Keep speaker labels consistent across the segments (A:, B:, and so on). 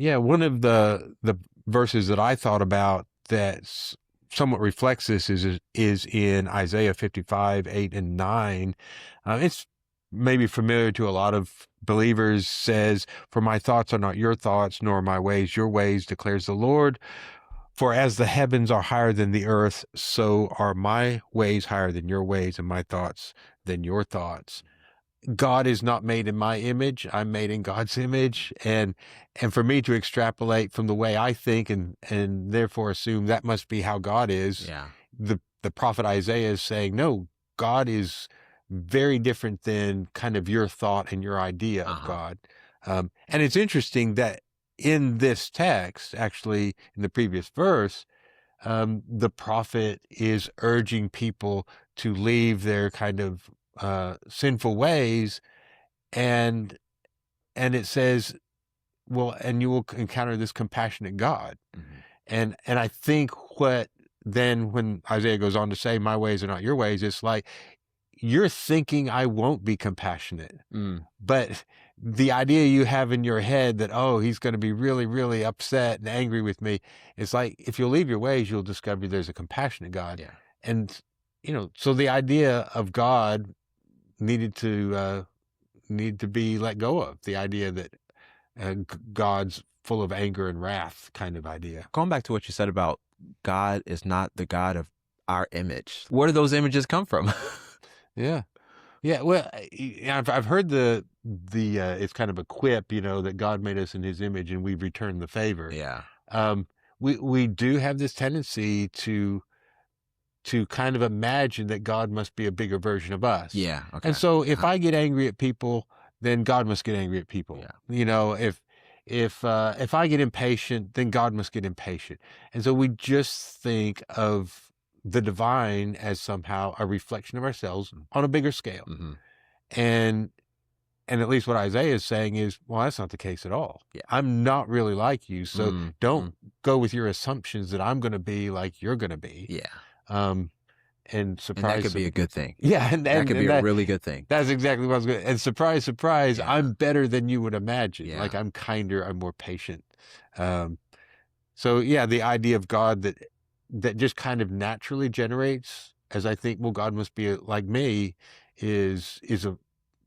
A: Yeah, one of the verses that I thought about that somewhat reflects this is in Isaiah 55:8 and 9. It's maybe familiar to a lot of believers. Says, "For my thoughts are not your thoughts, nor my ways your ways, declares the Lord. For as the heavens are higher than the earth, so are my ways higher than your ways, and my thoughts than your thoughts." God is not made in my image. I'm made in God's image. And for me to extrapolate from the way I think and therefore assume that must be how God is,
B: Yeah.
A: the prophet Isaiah is saying, no, God is very different than kind of your thought and your idea of God. And it's interesting that in this text, actually in the previous verse, the prophet is urging people to leave their kind of sinful ways, and it says, well, and you will encounter this compassionate God. And I think what then when Isaiah goes on to say, my ways are not your ways, it's like you're thinking I won't be compassionate. But the idea you have in your head that, oh, he's going to be really, really upset and angry with me, it's like, if you'll leave your ways, you'll discover there's a compassionate God.
B: Yeah.
A: And, so the idea of God needed to be let go of, the idea that God's full of anger and wrath kind of idea.
B: Going back to what you said about God is not the God of our image. Where do those images come from?
A: Yeah. Well, I've heard the it's kind of a quip, that God made us in his image and we've returned the favor.
B: Yeah.
A: We do have this tendency to kind of imagine that God must be a bigger version of us.
B: Yeah. Okay.
A: And so if I get angry at people, then God must get angry at people.
B: Yeah.
A: If I get impatient, then God must get impatient. And so we just think of the divine as somehow a reflection of ourselves on a bigger scale. And at least what Isaiah is saying is, well, that's not the case at all.
B: Yeah.
A: I'm not really like you. So don't go with your assumptions that I'm going to be like you're going to be.
B: Yeah.
A: And surprise.
B: And that could be a good thing.
A: Yeah. And
B: that could be a really good thing.
A: That's exactly what I was going to. And surprise, surprise,
B: Yeah.
A: I'm better than you would imagine.
B: Yeah.
A: Like I'm kinder, I'm more patient. So yeah, the idea of God that just kind of naturally generates, as I think, well, God must be like me, is a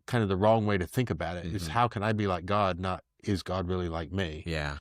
A: kind of the wrong way to think about it. Is how can I be like God, not is God really like me?
B: Yeah.